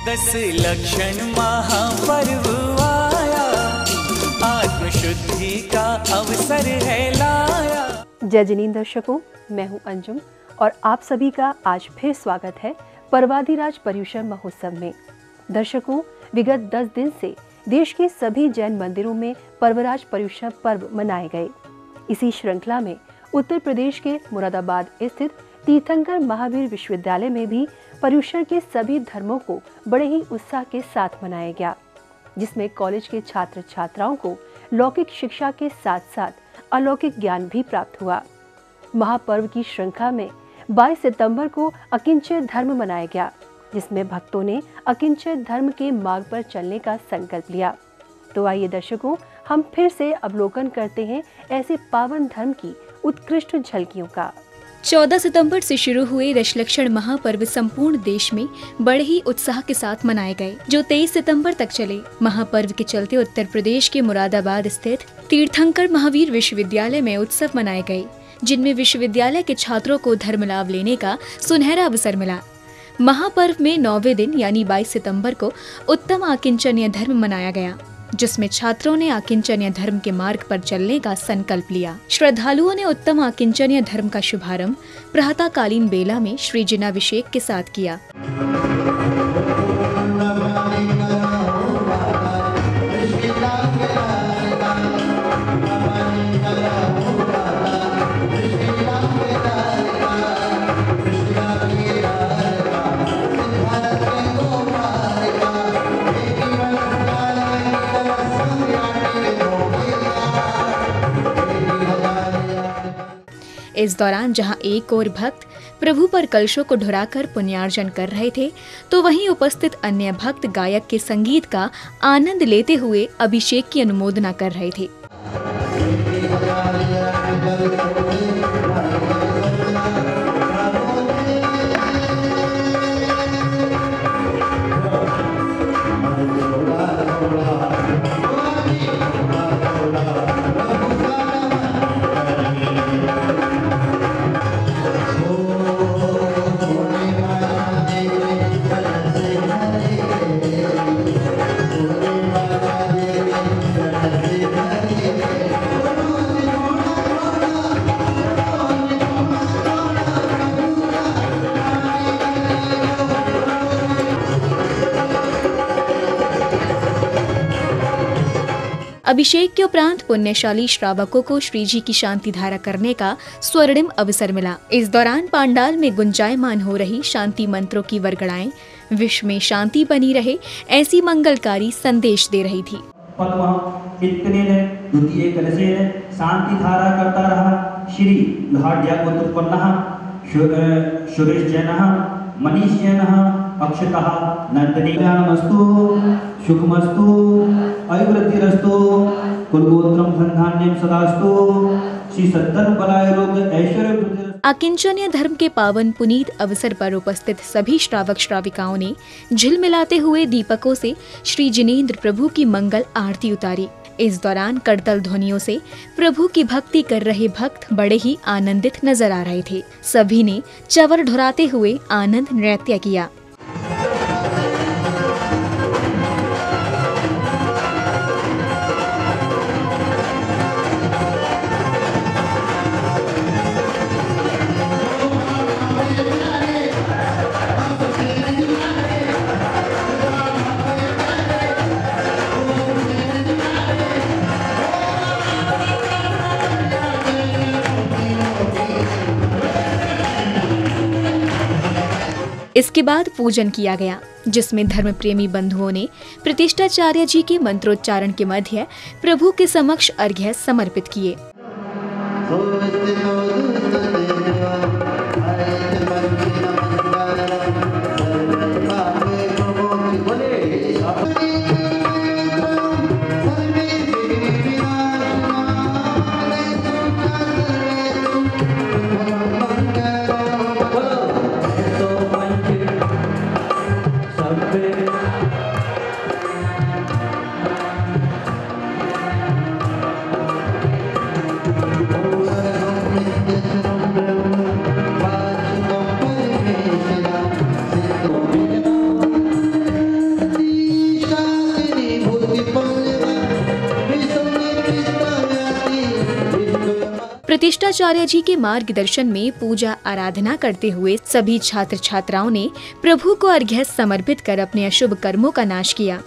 दस लक्षण महापर्व आया, आत्मशुद्धि का अवसर है लाया। जय जिनीन दर्शकों, मैं हूं अंजुम और आप सभी का आज फिर स्वागत है पर्वाधिराज पर्युषण महोत्सव में। दर्शकों, विगत 10 दिन से देश के सभी जैन मंदिरों में पर्वराज पर्युषण पर्व मनाए गए। इसी श्रृंखला में उत्तर प्रदेश के मुरादाबाद स्थित तीर्थंकर महावीर विश्वविद्यालय में भी पर्युषण के सभी धर्मों को बड़े ही उत्साह के साथ मनाया गया, जिसमें कॉलेज के छात्र छात्राओं को लौकिक शिक्षा के साथ साथ अलौकिक ज्ञान भी प्राप्त हुआ। महापर्व की श्रृंखला में 22 सितंबर को अकिंचन धर्म मनाया गया, जिसमें भक्तों ने अकिंचन धर्म के मार्ग पर चलने का संकल्प लिया। तो आइए दर्शकों, हम फिर से अवलोकन करते हैं ऐसे पावन धर्म की उत्कृष्ट झलकियों का। 14 सितंबर से शुरू हुए दशलक्षण महापर्व संपूर्ण देश में बड़े ही उत्साह के साथ मनाए गए, जो 23 सितंबर तक चले। महापर्व के चलते उत्तर प्रदेश के मुरादाबाद स्थित तीर्थंकर महावीर विश्वविद्यालय में उत्सव मनाए गए, जिनमें विश्वविद्यालय के छात्रों को धर्म लाभ लेने का सुनहरा अवसर मिला। महापर्व में 9वें दिन यानी 22 सितंबर को उत्तम आकिंचन्य धर्म मनाया गया, जिसमें छात्रों ने आकिंचन्य धर्म के मार्ग पर चलने का संकल्प लिया। श्रद्धालुओं ने उत्तम आकिंचन्य धर्म का शुभारंभ प्रातःकालीन बेला में श्री जिनाभिषेक के साथ किया। इस दौरान जहां एक और भक्त प्रभु पर कलशों को ढुराकर पुण्यार्जन कर रहे थे, तो वहीं उपस्थित अन्य भक्त गायक के संगीत का आनंद लेते हुए अभिषेक की अनुमोदना कर रहे थे। अभिषेक के उपरांत पुण्यशाली श्रावकों को श्री जी की शांति धारा करने का स्वर्णिम अवसर मिला। इस दौरान पांडाल में गुंजायमान हो रही शांति मंत्रों की वरगड़ाएं विश्व में शांति बनी रहे ऐसी मंगलकारी संदेश दे रही थी। द्वितीय कलशेन शांति धारा करता रहा श्री लाड्यागोत्पन्नः सुरेश जैनः मनीष जैनः अक्षतः नंदनीयानमस्तु सुखमस्तु ऐवृद्धिरस्तु कुलगोत्रम धनधान्यम सदास्तु श्री सद्धन बलाय रोग ऐश्वर्य। आकिंचन्य धर्म के पावन पुनीत अवसर पर उपस्थित सभी श्रावक श्राविकाओं ने झिलमिलाते हुए दीपकों से श्री जिनेंद्र प्रभु की मंगल आरती उतारी। इस दौरान करतल ध्वनियों से प्रभु की भक्ति कर रहे भक्त बड़े ही आनंदित नजर आ रहे थे। सभी ने चवर ढुराते हुए आनंद नृत्य किया। इसके बाद पूजन किया गया, जिसमें धर्म प्रेमी बंधुओं ने प्रतिष्ठाचार्य जी के मंत्रोच्चारण के मध्य प्रभु के समक्ष अर्घ्य समर्पित किए। प्रतिष्ठाचार्य जी के मार्गदर्शन में पूजा आराधना करते हुए सभी छात्र छात्राओं ने प्रभु को अर्घ्य समर्पित कर अपने अशुभ कर्मों का नाश किया।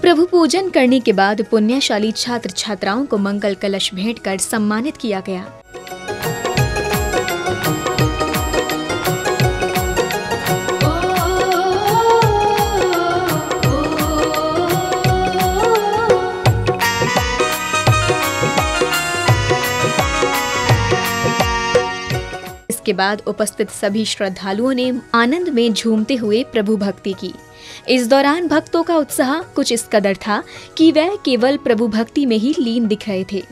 प्रभु पूजन करने के बाद पुण्यशाली छात्र छात्राओं को मंगल कलश भेंट कर सम्मानित किया गया। इसके बाद उपस्थित सभी श्रद्धालुओं ने आनंद में झूमते हुए प्रभु भक्ति की। इस दौरान भक्तों का उत्साह कुछ इस कदर था कि वह केवल प्रभु भक्ति में ही लीन दिख रहे थे।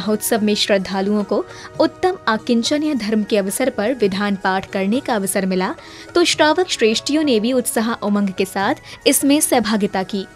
महोत्सव में श्रद्धालुओं को उत्तम आकिंचन्य धर्म के अवसर पर विधान पाठ करने का अवसर मिला, तो श्रावक श्रेष्ठियों ने भी उत्साह उमंग के साथ इसमें सहभागिता की।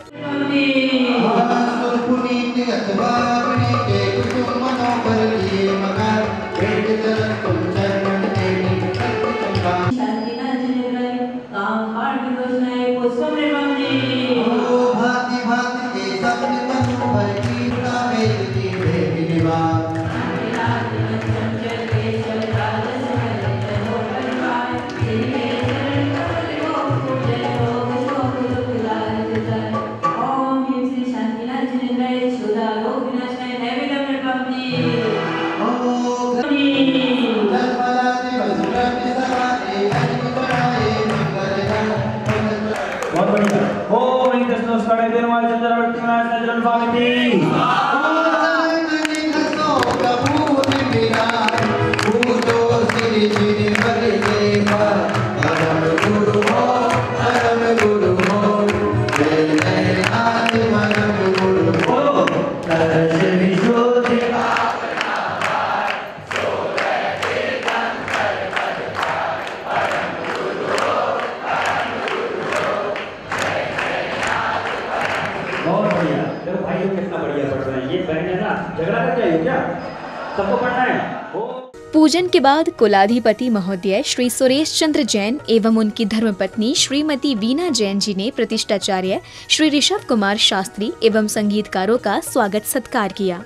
पूजन के बाद कुलाधिपति महोदय श्री सुरेश चंद्र जैन एवं उनकी धर्मपत्नी श्रीमती वीना जैन जी ने प्रतिष्ठाचार्य श्री ऋषभ कुमार शास्त्री एवं संगीतकारों का स्वागत सत्कार किया।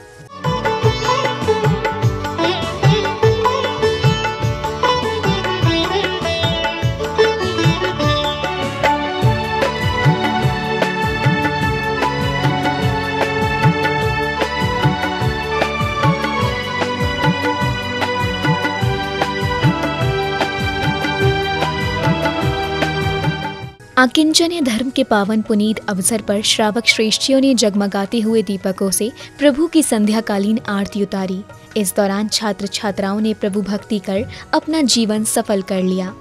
आकिंचन्य धर्म के पावन पुनीत अवसर पर श्रावक श्रेष्ठियों ने जगमगाते हुए दीपकों से प्रभु की संध्याकालीन आरती उतारी। इस दौरान छात्र छात्राओं ने प्रभु भक्ति कर अपना जीवन सफल कर लिया।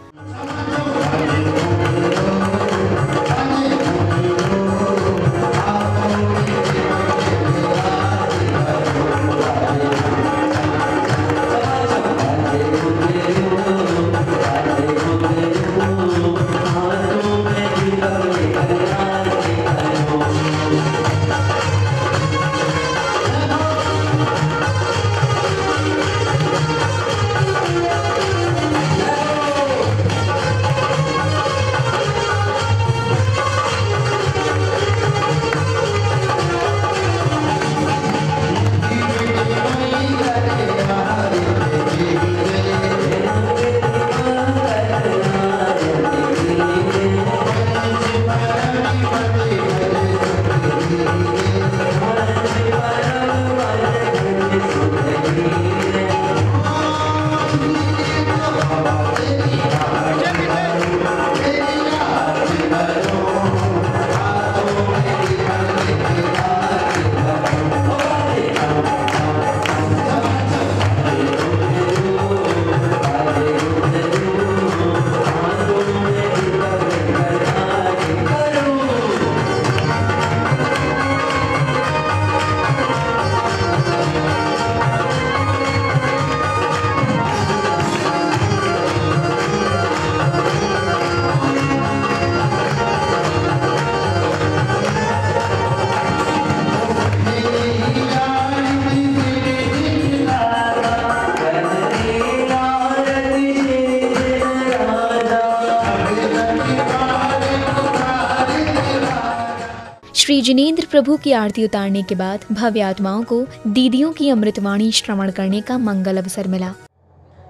श्री जिनेंद्र प्रभु की आरती उतारने के बाद भव्य आत्माओं को दीदियों की अमृतवाणी श्रवण करने का मंगल अवसर मिला।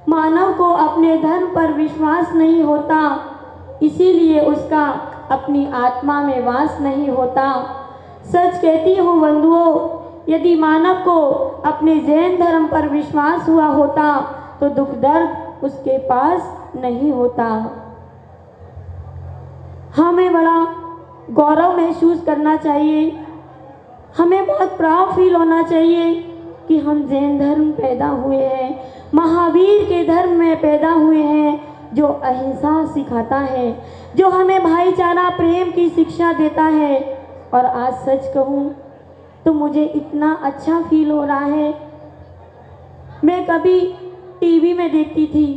मानव को अपने धर्म पर विश्वास नहीं होता, इसीलिए उसका अपनी आत्मा में वास नहीं होता। सच कहती हूँ बंधुओं, यदि मानव को अपने जैन धर्म पर विश्वास हुआ होता तो दुख दर्द उसके पास नहीं होता। हमें बड़ा गौरव महसूस करना चाहिए, हमें बहुत प्राउड फील होना चाहिए कि हम जैन धर्म पैदा हुए हैं, महावीर के धर्म में पैदा हुए हैं, जो अहिंसा सिखाता है, जो हमें भाईचारा प्रेम की शिक्षा देता है। और आज सच कहूँ तो मुझे इतना अच्छा फील हो रहा है। मैं कभी टीवी में देखती थी,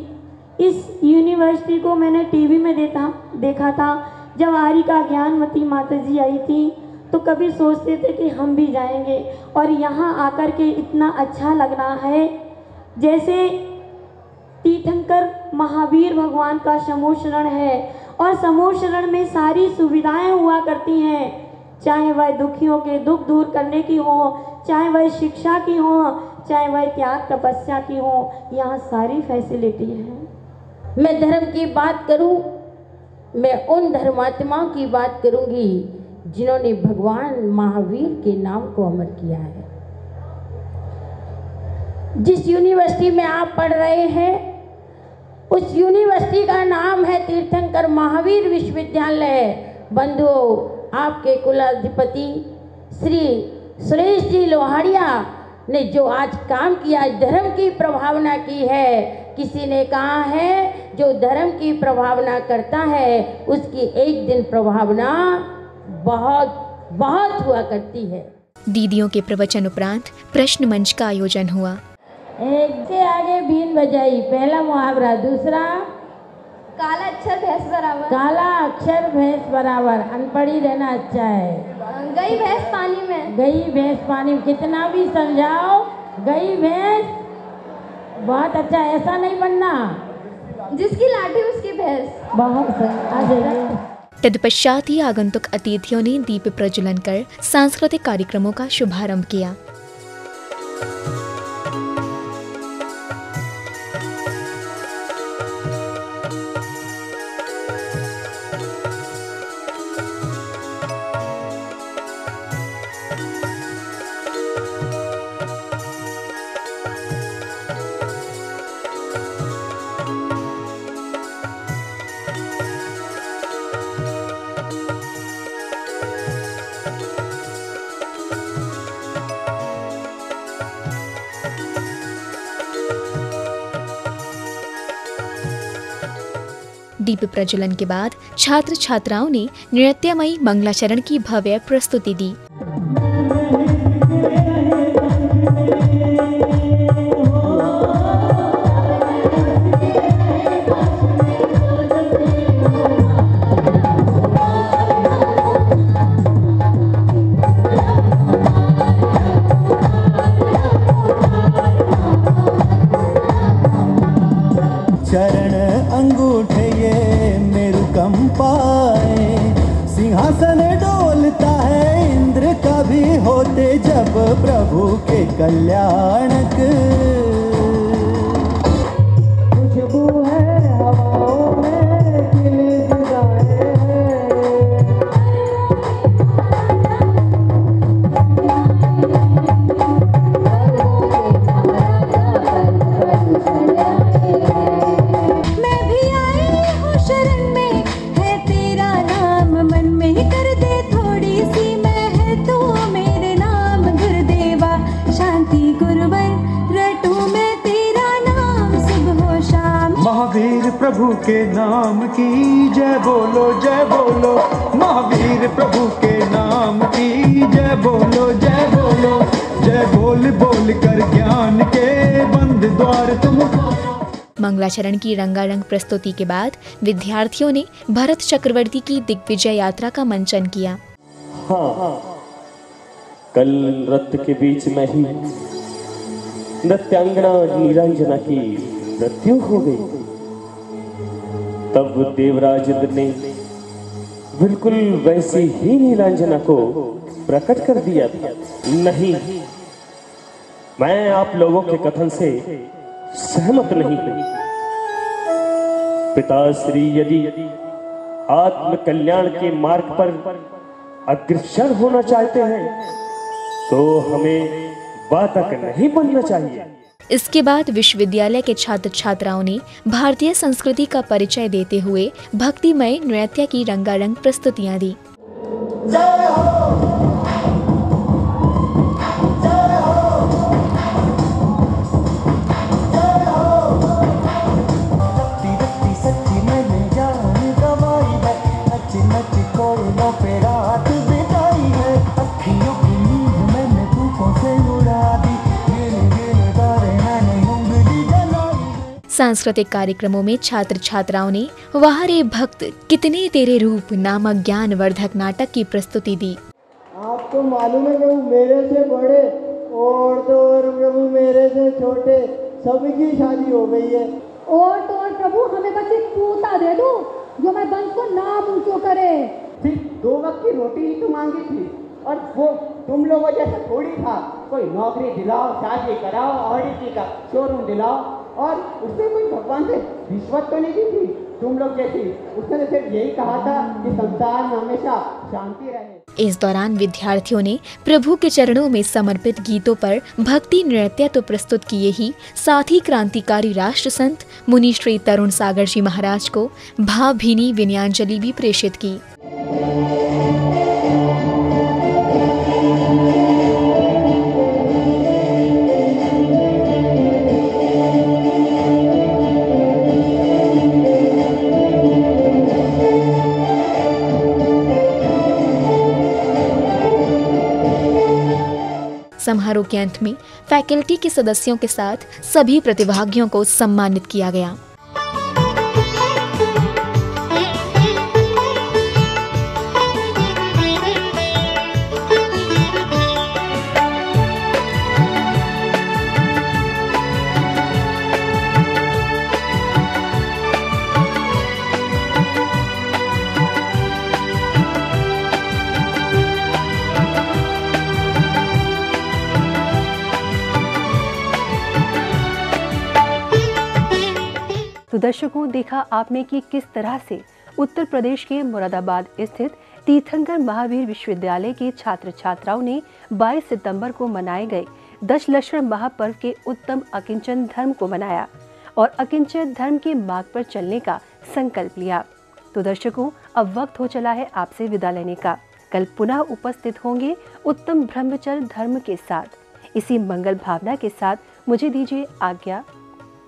इस यूनिवर्सिटी को मैंने टीवी में देखा था। जब आरिका ज्ञानमती माता जी आई थी तो कभी सोचते थे कि हम भी जाएंगे, और यहाँ आकर के इतना अच्छा लग रहा है जैसे तीर्थंकर महावीर भगवान का समूह शरण है, और समूह शरण में सारी सुविधाएं हुआ करती हैं, चाहे वह दुखियों के दुख दूर करने की हो, चाहे वह शिक्षा की हो, चाहे वह त्याग तपस्या की हो, यहाँ सारी फैसिलिटी है। मैं धर्म की बात करूं, मैं उन धर्मात्माओं की बात करूंगी जिन्होंने भगवान महावीर के नाम को अमर किया है। जिस यूनिवर्सिटी में आप पढ़ रहे हैं उस यूनिवर्सिटी का नाम है तीर्थंकर महावीर विश्वविद्यालय। बंधुओं, आपके कुलाधिपति श्री सुरेश जी लोहाड़िया ने जो आज काम किया, धर्म की प्रभावना की है। किसी ने कहा है जो धर्म की प्रभावना करता है उसकी एक दिन प्रभावना बहुत बहुत हुआ करती है। दीदियों के प्रवचन उपरांत प्रश्न मंच का आयोजन हुआ। एक से आगे बीन बजाई, पहला मुहावरा। दूसरा, काला अक्षर भैंस बराबर। काला अक्षर भैंस बराबर। अनपढ़ी रहना अच्छा है। गई भैंस पानी में। गई भैंस पानी में, कितना भी समझाओ गई भैंस बहुत अच्छा, ऐसा नहीं बनना। जिसकी लाठी उसकी भैंस। बहुत सही। तत्पश्चात ही आगंतुक अतिथियों ने दीप प्रज्वलन कर सांस्कृतिक कार्यक्रमों का शुभारंभ किया। दीप प्रज्वलन के बाद छात्र छात्राओं ने नृत्यमयी मंगलाचरण की भव्य प्रस्तुति दी। चरण अंगूठे ये मेरु कंपाए, सिंहासन डोलता है इंद्र का भी होते जब प्रभु के कल्याणक। खुशबू है हवाओं में खिल जाए, महावीर प्रभु के नाम की जय बोलो जय बोलो, महावीर प्रभु के नाम की जय बोलो जय बोलो, जय बोल बोल कर ज्ञान के बंद द्वार तुम। मंगलाचरण की रंगारंग प्रस्तुति के बाद विद्यार्थियों ने भरत चक्रवर्ती की दिग्विजय यात्रा का मंचन किया। हाँ, कल नृत्य के बीच में ही नृत्यांगना नीलांजना की मृत्यु हो गई। तब देवराज इंद्र ने बिल्कुल वैसी ही नीलांजना को प्रकट कर दिया था। नहीं, मैं आप लोगों के कथन से सहमत नहीं हूं। पिताश्री यदि आत्म कल्याण के मार्ग पर अग्रसर होना चाहते हैं तो हमें बाधक नहीं बनना चाहिए। इसके बाद विश्वविद्यालय के छात्र छात्राओं ने भारतीय संस्कृति का परिचय देते हुए भक्तिमय नृत्य की रंगारंग प्रस्तुतियां दी। सांस्कृतिक कार्यक्रमों में छात्र छात्राओं ने वाह रे भक्त कितने तेरे रूप नामक ज्ञानवर्धक नाटक की प्रस्तुति दी। आपको मालूम है प्रभु, मेरे से बड़े और तो और प्रभु मेरे से छोटे सबकी शादी हो गई है। और तो और प्रभु हमें बस एक पूता दे दो जो मैं वंश को नाम ऊंचो करे। सिर्फ 2 वक्त की रोटी ही तो मांगी थी और वो तुम लोगों जैसा थोड़ी था। कोई नौकरी दिलाओ, शादी कराओ, ऑडिटी का शोरूम दिलाओ, और उसने कोई भगवान से रिश्वत तो नहीं दी थी तुम लोग जैसी। उसने तो सिर्फ यही कहा था कि संसार में हमेशा शांति रहे। इस दौरान विद्यार्थियों ने प्रभु के चरणों में समर्पित गीतों पर भक्ति नृत्य तो प्रस्तुत किए ही साथ ही क्रांतिकारी राष्ट्र संत मुनि श्री तरुण सागर जी महाराज को भावभीनी विनयांजलि भी प्रेषित की। समारोह के अंत में फैकल्टी के सदस्यों के साथ सभी प्रतिभागियों को सम्मानित किया गया। तो दर्शकों, देखा आपने कि किस तरह से उत्तर प्रदेश के मुरादाबाद स्थित तीर्थंकर महावीर विश्वविद्यालय के छात्र छात्राओं ने 22 सितंबर को मनाए गए दशलक्षण महापर्व के उत्तम अकिंचन धर्म को मनाया और अकिंचन धर्म के मार्ग पर चलने का संकल्प लिया। तो दर्शकों, अब वक्त हो चला है आपसे विदा लेने का। कल पुनः उपस्थित होंगे उत्तम ब्रह्मचर्य धर्म के साथ। इसी मंगल भावना के साथ मुझे दीजिए आज्ञा।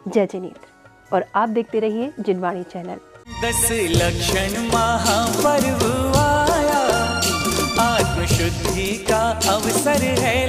जय जिनेन्द्र और आप देखते रहिए जिनवाणी चैनल। 10 लक्षण महापर्व आया, आत्मशुद्धि का अवसर है